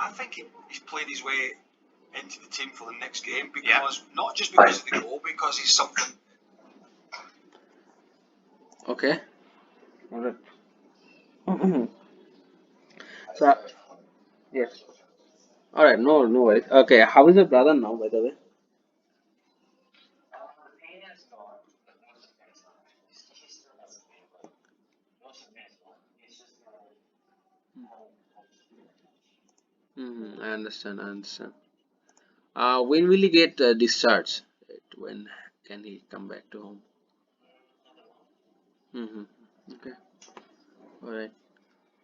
I think he's played his way into the team for the next game because not just because of the goal, because he's something. Okay. All right. So yes. All right. No worries. Okay. How is your brother now, by the way? I understand. I understand. When will he get discharged? When can he come back to home? Mm-hmm. Okay. All right.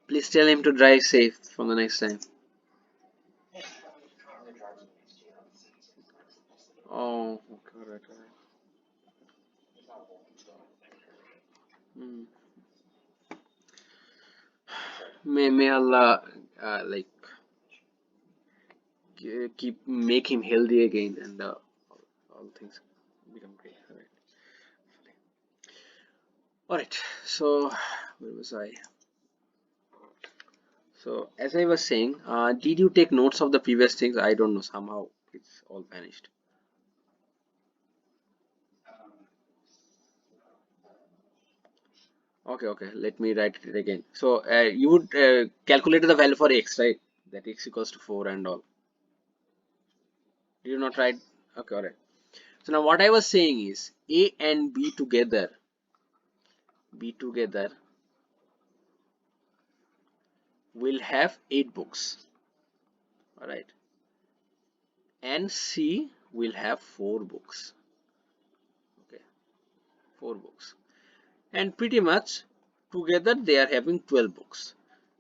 Please tell him to drive safe from the next time. Oh, okay. All right. All right. Mm. May Allah like keep make him healthy again and all things become great. All right. All right. So where was I? So as I was saying, did you take notes of the previous things? I don't know. Somehow it's all vanished. Okay, okay. Let me write it again. So you would calculate the value for x, right? That x equals to 4 and all. Did you not write? Okay, all right. So now what I was saying is A and B together will have 8 books. All right. And C will have 4 books. Okay, 4 books. And pretty much together they are having 12 books.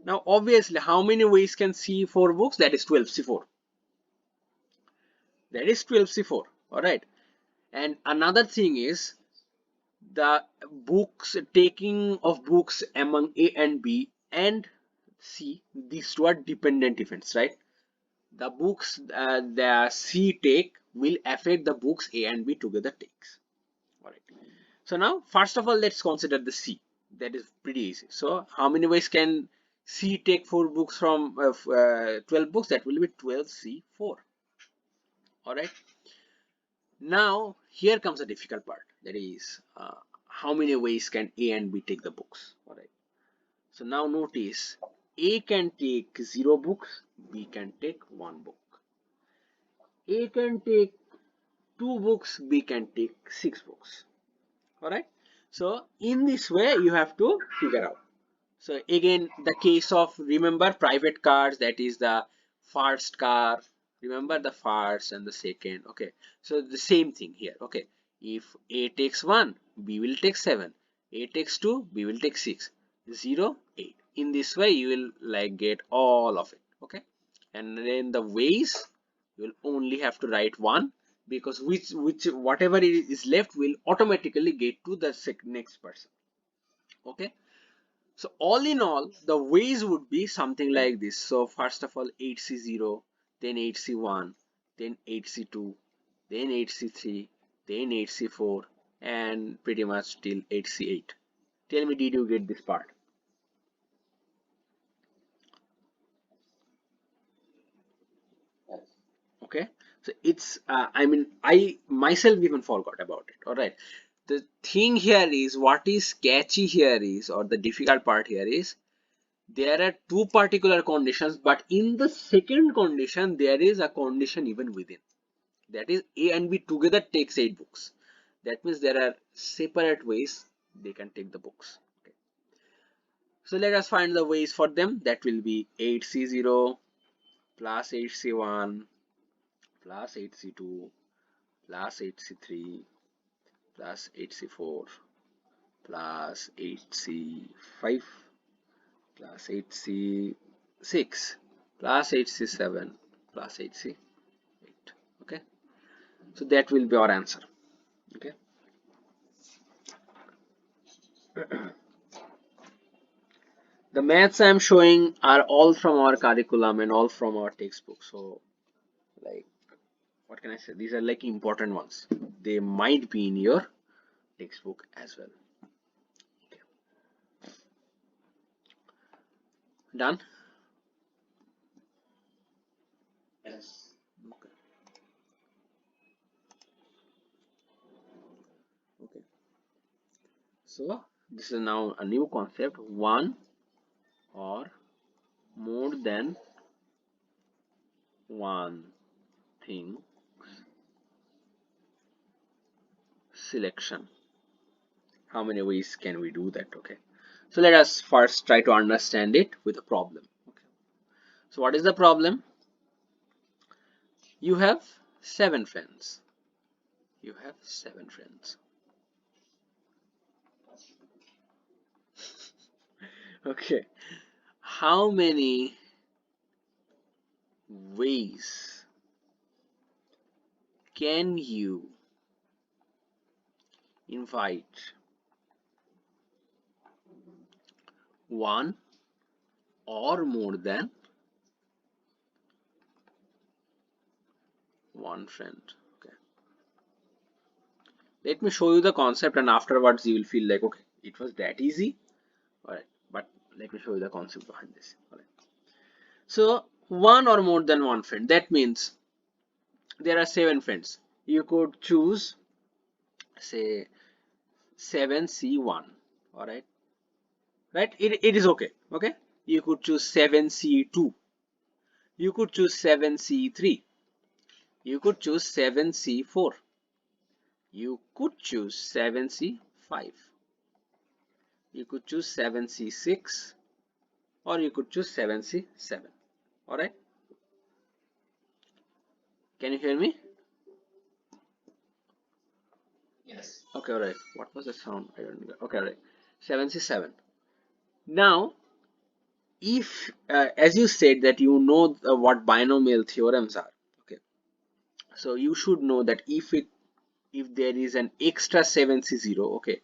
Now obviously how many ways can C 4 books? That is 12 C4. That is 12 C4. All right. And another thing is the books taking of books among A and B and C, these two are dependent events, right? The books the C take will affect the books A and B together takes. All right. So now first of all let's consider the C. That is pretty easy. So how many ways can C take 4 books from 12 books? That will be 12 C4. All right. Now here comes the difficult part. That is how many ways can A and B take the books? All right. So now notice A can take 0 books, B can take 1 book. A can take 2 books, B can take 6 books. Alright. So in this way you have to figure out. So again the case of remember private cars, that is the first car. Remember the first and the second. Okay. So the same thing here. Okay. If A takes 1, B will take 7. A takes 2, B will take 6. 0, 8. In this way you will like get all of it. Okay. And then the ways you will only have to write one, because which whatever is left will automatically get to the next person. Okay. So all in all the ways would be something like this. So first of all 8C0, then 8C1, then 8C2, then 8C3, then 8C4, and pretty much till 8C8. Tell me, did you get this part? Okay. So it's I mean I myself even forgot about it. All right. The thing here is, what is catchy here is, or the difficult part here is, there are two particular conditions, but in the second condition there is a condition even within, that is A and B together takes 8 books. That means there are separate ways they can take the books. Okay. So let us find the ways for them. That will be 8C0 plus 8C1 plus 8C2 plus 8C3 plus 8C4 plus 8C5 plus 8C6 plus 8C7 plus 8C8. Okay. So that will be our answer. Okay. The maths I am showing are all from our curriculum and all from our textbook. So like, what can I say? These are like important ones. They might be in your textbook as well. Okay. Done? So this is now a new concept, one or more than one thing selection. How many ways can we do that? Okay, so let us first try to understand it with a problem. Okay, so what is the problem? You have 7 friends. You have 7 friends. Okay, how many ways can you invite one or more than one friend? Okay, let me show you the concept, and afterwards you will feel like, okay, it was that easy. All right, but let me show you the concept behind this. All right, so one or more than one friend, that means there are 7 friends. You could choose, say, 7C1. All right, right, it is okay. Okay, you could choose 7C2. You could choose 7C3. You could choose 7C4. You could choose 7C5. You could choose 7C6, or you could choose 7C7. All right, can you hear me? Yes. Okay, all right. What was the sound? I don't know. Okay, all right. 7C7. Now, if as you said that you know what binomial theorems are, okay, so you should know that if there is an extra 7C0, okay,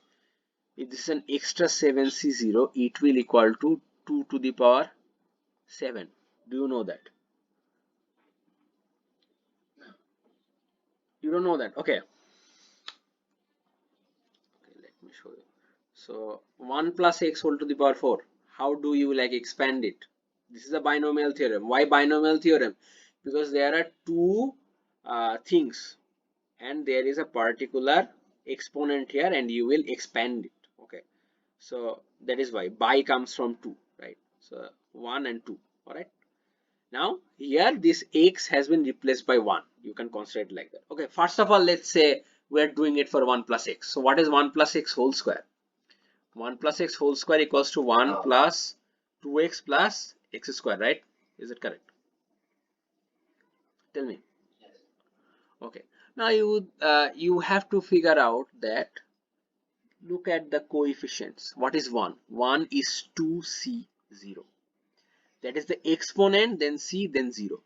if this is an extra 7C0, it will equal to 2 to the power 7. Do you know that? You don't know that? Okay. Okay, let me show you. So 1 plus x whole to the power 4. How do you like expand it? This is a binomial theorem. Why binomial theorem? Because there are two things and there is a particular exponent here and you will expand it. Okay. So that is why bi comes from 2, right? So 1 and 2. All right. Now here this x has been replaced by 1. You can consider it like that. Okay, first of all, let's say we are doing it for 1 plus x. So what is 1 plus x whole square? 1 plus x whole square equals to 1 plus 2x plus x square, right? Is it correct? Tell me. Okay, now you have to figure out that, look at the coefficients. What is 1? 1 is 2c0. That is the exponent, then c, then 0.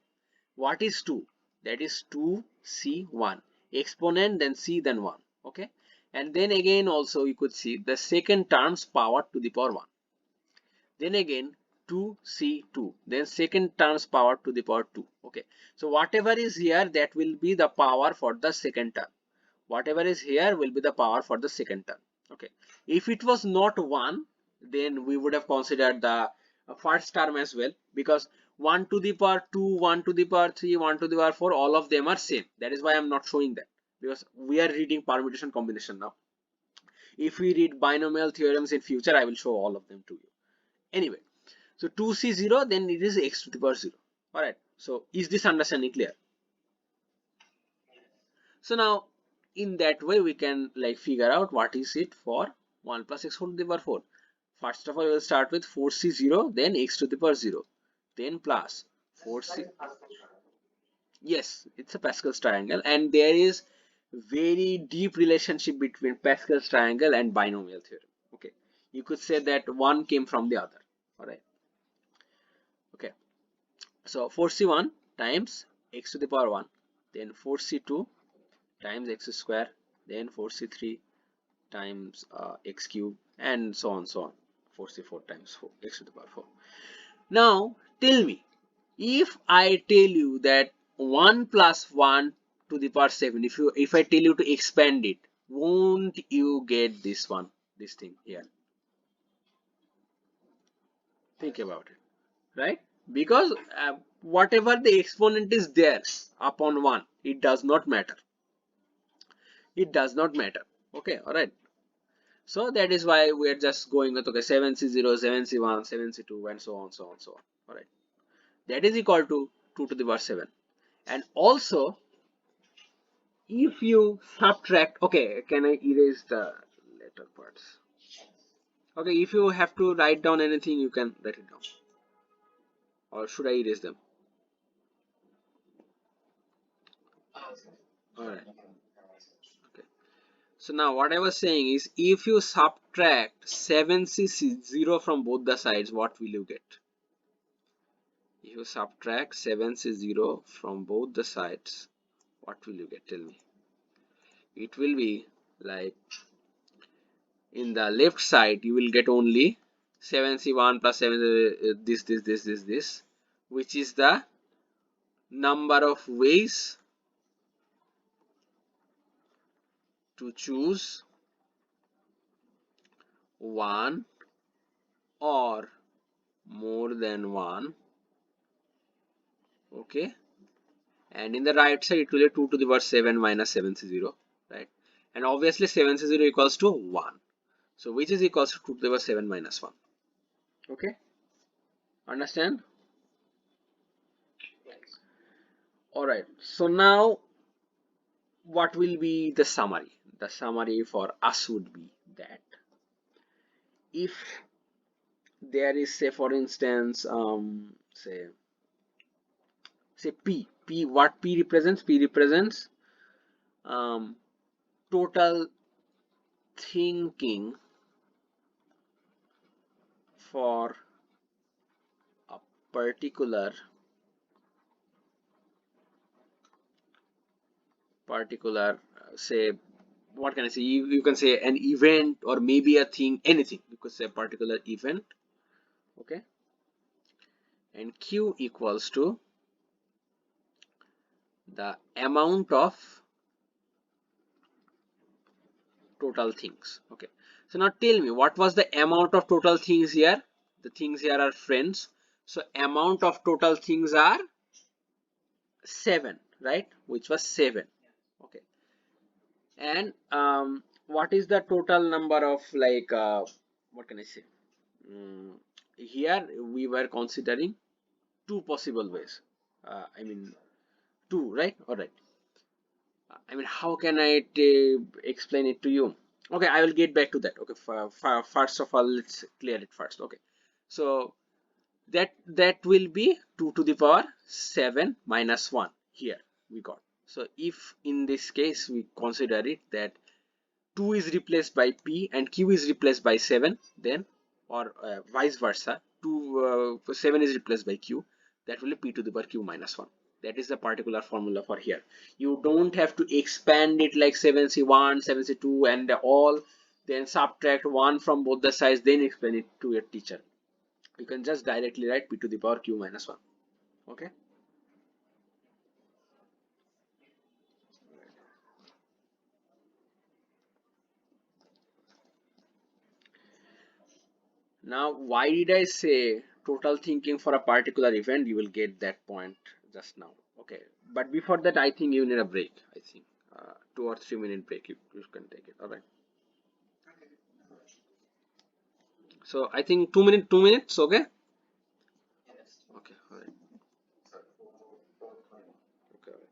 What is 2? That is 2c1. Exponent, then c, then 1. Okay, and then again also you could see the second term's power to the power 1. Then again 2c2, then second term's power to the power 2. Okay, so whatever is here, that will be the power for the second term. Whatever is here will be the power for the second term. Okay, if it was not 1, then we would have considered the first term as well, because 1 to the power 2, 1 to the power 3, 1 to the power 4, all of them are same. That is why I'm not showing that, because we are reading permutation combination now. If we read binomial theorems in future, I will show all of them to you. Anyway, so 2c0, then it is x to the power 0. All right, so is this understanding clear? So now in that way we can like figure out what is it for 1 plus x whole to the power 4. First of all, we will start with 4c0, then x to the power 0, then plus 4c. Yes, it's a Pascal's triangle, and there is very deep relationship between Pascal's triangle and binomial theorem. Okay, you could say that one came from the other. All right. Okay, so 4c1 times x to the power 1, then 4c2 times x square, then 4c3 times x cube, and so on so on. 4c4 times 4 x to the power 4. Now tell me, if I tell you that 1 plus 1 to the power 7, if I tell you to expand it, won't you get this one, this thing here? Think about it, right? Because whatever the exponent is there upon 1, it does not matter. It does not matter. Okay, all right. So that is why we are just going with, okay, 7C0, 7C1, 7C2, and so on, so on, so on. All right, that is equal to 2 to the power 7. And also, if you subtract, okay, can I erase the later parts? Okay, if you have to write down anything, you can write it down. Or should I erase them? Alright. Okay. So now what I was saying is, if you subtract 7C0 from both the sides, what will you get? If you subtract 7C0 from both the sides, what will you get? Tell me. It will be like, in the left side you will get only 7C1 plus 7 this, which is the number of ways to choose one or more than one. Okay, and in the right side it will be 2 to the power 7 minus 7C0, right? And obviously 7C0 equals to 1, so which is equals to 2 to the power 7 minus 1. Okay, understand? All right, so now what will be the summary? The summary for us would be that if there is, say for instance, say P, what P represents? P represents um, total thinking for a particular say, what can I say, you can say an event or maybe a thing, anything, you could say a particular event. Okay, and Q equals to the amount of total things. Okay, so now tell me, what was the amount of total things here? The things here are friends, so amount of total things are 7, right? Which was 7. Okay, and what is the total number of, like, what can I say, mm, here we were considering two possible ways, I mean two, right? All right, I mean, how can I explain it to you? Okay, I will get back to that. Okay, first of all, let's clear it first. Okay, so that will be 2 to the power 7 minus 1 here we got. So if in this case we consider it that 2 is replaced by P and Q is replaced by 7, then, or vice versa, 7 is replaced by Q, that will be P to the power Q minus 1. That is the particular formula for here. You don't have to expand it like 7C1, 7C2 and all, then subtract 1 from both the sides, then explain it to your teacher. You can just directly write P to the power Q minus 1. Okay. Now, why did I say total thinking for a particular event? You will get that point just now. Okay, but before that, I think you need a break. I think 2 or 3 minute break. You can take it. All right. So I think 2 minutes. 2 minutes. Okay. Okay. All right. Okay. All right.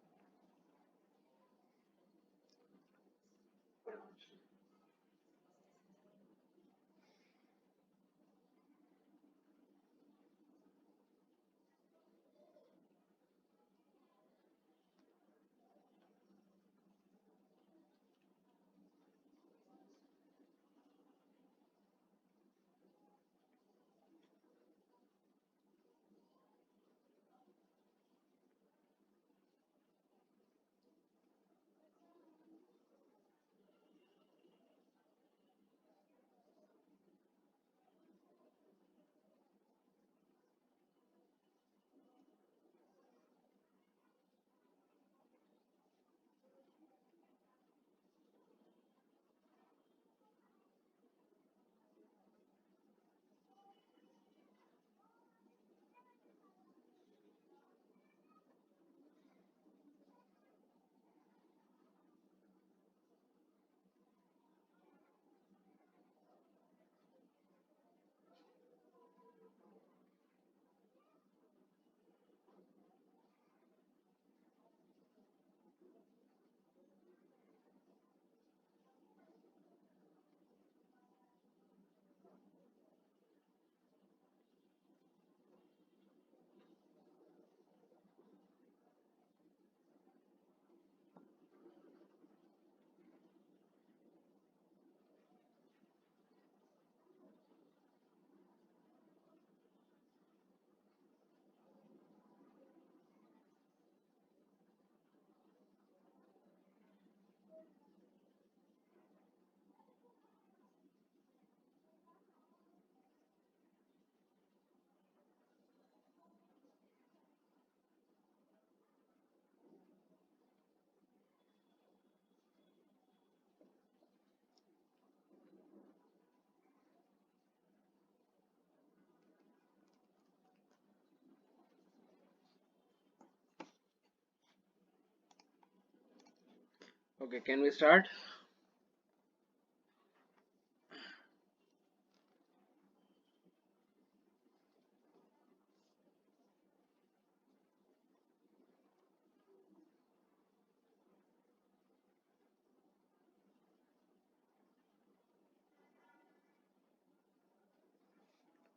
Okay, can we start?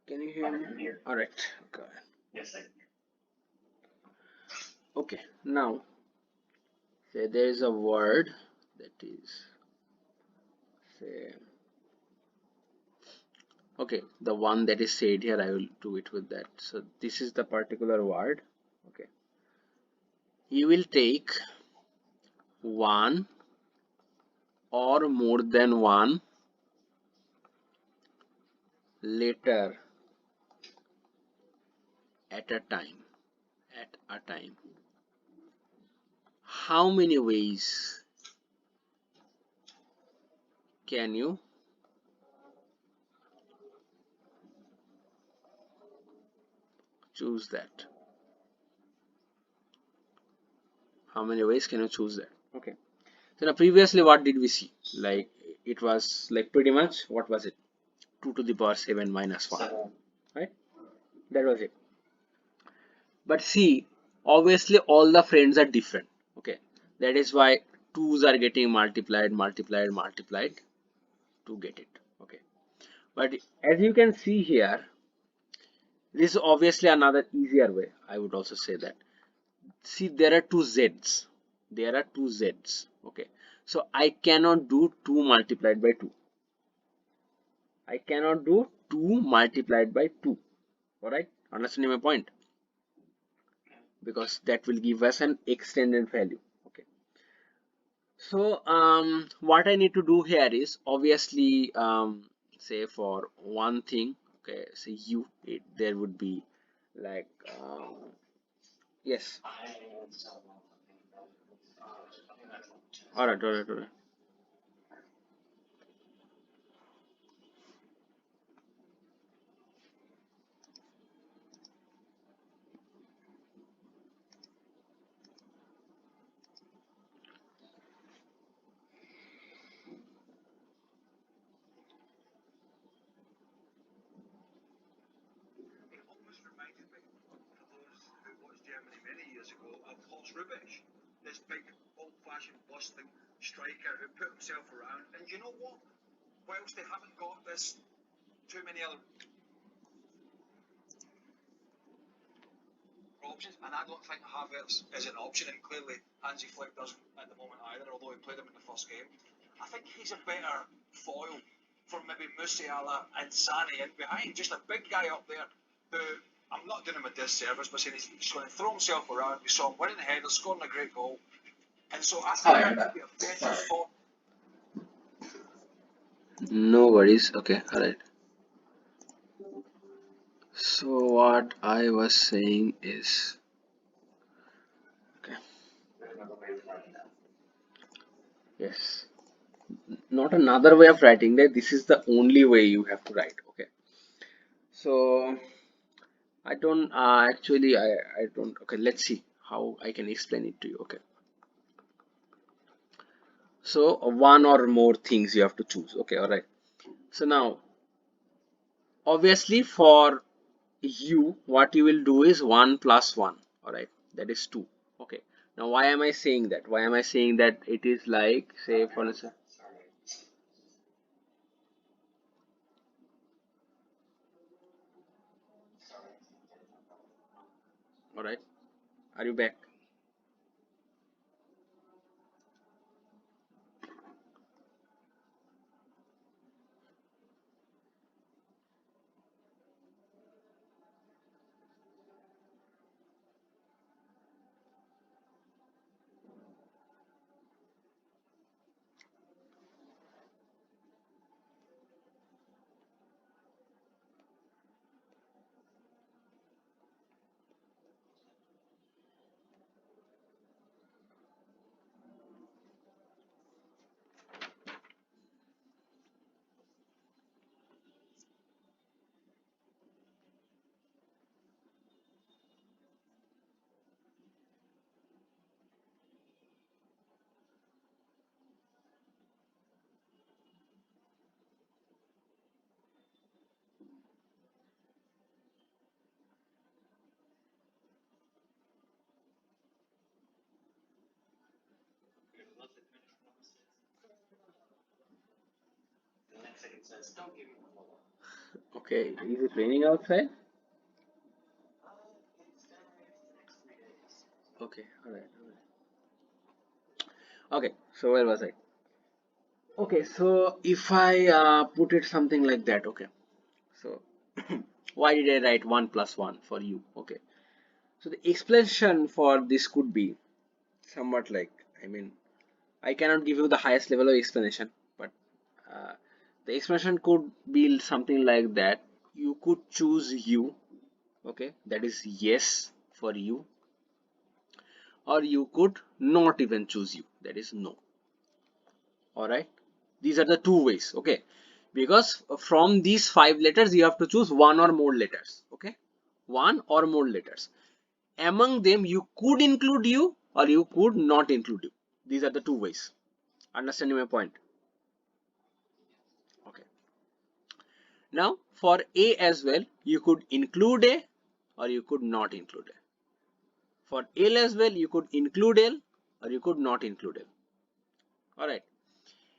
Can you hear me? All right. Okay. Yes, I Okay. Now, say there is a word that is, say, okay, the one that is said here, I will do it with that. So this is the particular word. Okay. You will take one or more than one letter at a time. At a time. How many ways can you choose that? How many ways can you choose that? Okay. So now previously what did we see? Like it was like pretty much what was it? 2 to the power 7 minus 1, right? That was it. But see, obviously all the friends are different. Okay. That is why 2's are getting multiplied, multiplied, multiplied to get it. Okay. But as you can see here, this is obviously another easier way. I would also say that. See, there are two z's. There are two z's. Okay. So I cannot do 2 multiplied by 2. I cannot do 2 multiplied by 2. Alright, understanding my point? Because that will give us an extended value. Okay. So what I need to do here is obviously say for one thing, okay, say u, there would be like yes. Alright. It almost reminded me, for those who watched Germany many years ago, of Horst Rubisch, this big old-fashioned busting striker who put himself around. And you know what? Whilst they haven't got this too many other options, and I don't think Havertz is an option, and clearly Hansi Flick doesn't at the moment either, although he played him in the first game. I think he's a better foil for maybe Musiala and Sane in behind, just a big guy up there who, I'm not doing him a disservice by saying he's going to throw himself around. We saw him winning the header, scoring a great goal, and so I think that could be a better foil. No worries. Okay, alright. So what I was saying is, okay, yes, not another way of writing that. This is the only way you have to write. Okay, so I don't actually I don't. Okay, let's see how I can explain it to you. Okay, so one or more things you have to choose. Okay, alright. So now obviously for you, what you will do is 1 plus 1. Alright, that is 2. Okay, now why am I saying that? Why am I saying that? It is like, say for instance, alright, are you back? Okay, is it raining outside? Okay, alright. Okay, so where was I? Okay, so if I put it something like that, okay. So why did I write 1 plus 1 for you? Okay. So the explanation for this could be somewhat like, I mean, I cannot give you the highest level of explanation, but uh, the explanation could be something like that. You could choose you, okay, that is yes for you, or you could not even choose you, that is no. All right, these are the two ways, okay, because from these 5 letters you have to choose one or more letters, okay, one or more letters. Among them you could include you or you could not include you. These are the two ways. Understanding my point? Okay. Now for A as well, you could include A or you could not include A. For L as well, you could include L or you could not include L. Alright.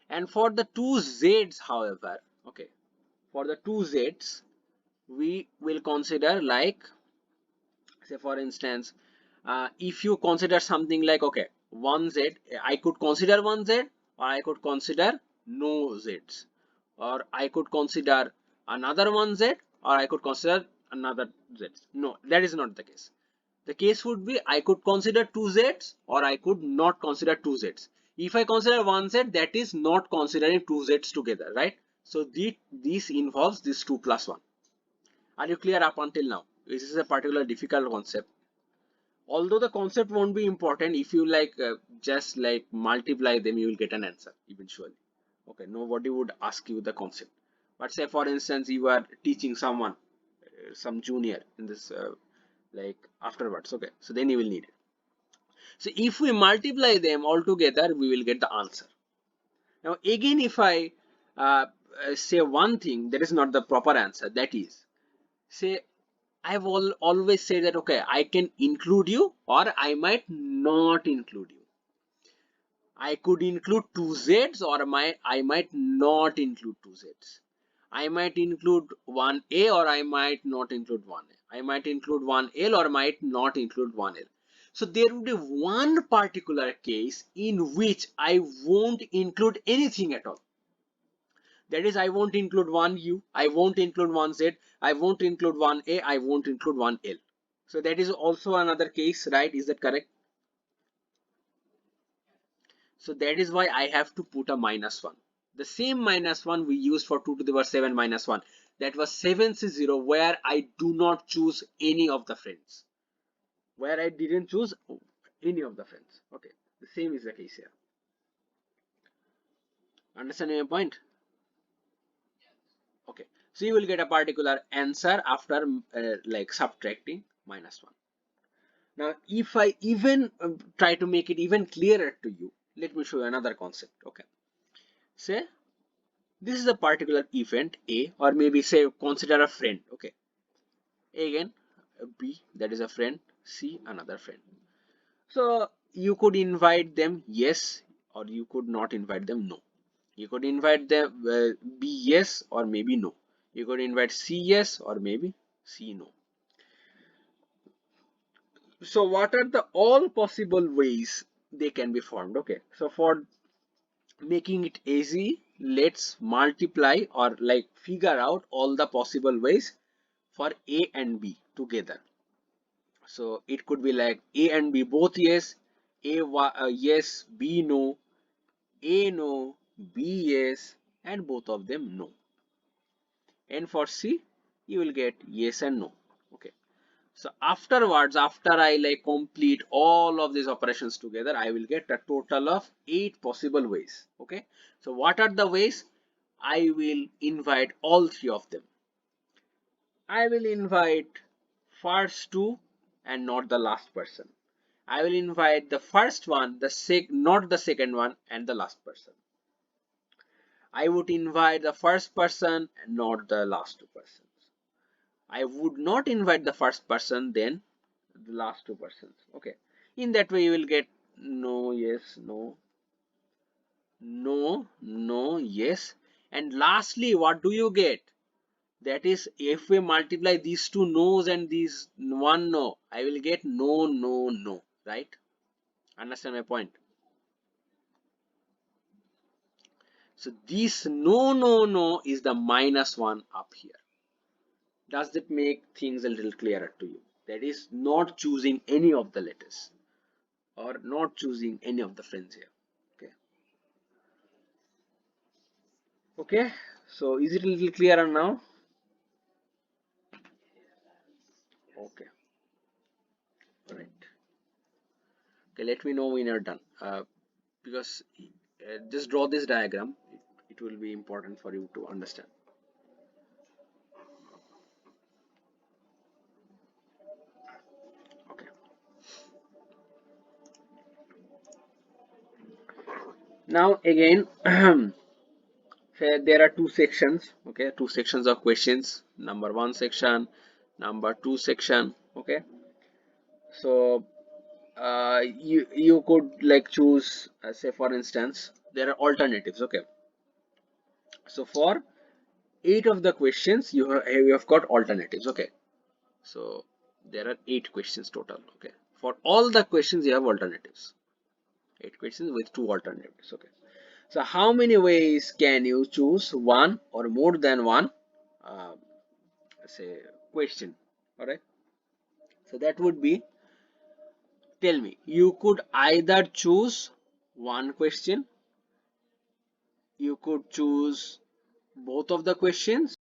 And for the two Z's, however, okay, for the two Z's, we will consider like, say for instance, if you consider something like, okay, one Z, I could consider one Z or I could consider no Z's, or I could consider another one Z or I could consider another Z. No, that is not the case. The case would be I could consider two Z's or I could not consider two Z's. If I consider one Z, that is not considering two Z's together, right? So this involves this 2 plus 1. Are you clear up until now? This is a particular difficult concept. Although the concept won't be important, if you like just like multiply them, you will get an answer eventually. Okay, nobody would ask you the concept. But say for instance, you are teaching someone, some junior in this like afterwards. Okay, so then you will need it. So if we multiply them all together, we will get the answer. Now again, if I say one thing, that is not the proper answer. That is, say I've always said that, okay, I can include you or I might not include you. I could include two Z's or I might not include two Z's. I might include one A or I might not include one A. I might include one L or might not include one L. So there would be one particular case in which I won't include anything at all. That is, I won't include one U, I won't include one Z, I won't include one A, I won't include one L. So that is also another case, right? Is that correct? So that is why I have to put a -1. The same -1 we used for 2 to the power 7 -1. That was 7C0, where I do not choose any of the friends. Where I didn't choose any of the friends. Okay. The same is the case here. Understanding my point? Okay. So you will get a particular answer after like subtracting -1. Now, if I even try to make it even clearer to you, let me show you another concept. Okay. Say this is a particular event A, or maybe say consider a friend. Okay. Again, B, that is a friend. C, another friend. So you could invite them yes, or you could not invite them no. You could invite them B yes or maybe no. You could invite C yes or maybe C no. So what are the all possible ways they can be formed? Okay. So for making it easy, let's multiply or like figure out all the possible ways for A and B together. So it could be like A and B both yes, yes, B no, A no, B yes, and both of them no. And for C, you will get yes and no. Okay. So afterwards, after I like complete all of these operations together, I will get a total of 8 possible ways. Okay. So what are the ways? I will invite all 3 of them. I will invite first 2 and not the last person. I will invite the first one, not the second one, and the last person. I would invite the first person and not the last 2 persons. I would not invite the first person, then the last 2 persons. Okay. In that way, you will get no, yes, no, no, no, yes. And lastly, what do you get? That is, if we multiply these two no's and these one no, I will get no, no, no, right? Understand my point? So this no, no, no is the minus one up here. Does that make things a little clearer to you? That is not choosing any of the letters or not choosing any of the friends here. Okay. Okay. So is it a little clearer now? Okay. All right. Okay. Let me know when you're done. Because just draw this diagram. It will be important for you to understand. Okay. Now again, there are two sections. Okay, two sections of questions. Number one section, number two section. Okay, so you could like choose, say for instance, there are alternatives. Okay, so for 8 of the questions you have got alternatives. Okay, so there are 8 questions total. Okay, for all the questions you have alternatives. 8 questions with 2 alternatives. Okay, so how many ways can you choose one or more than one uh, say question? All right, so that would be, tell me, you could either choose one question, you could choose both of the questions,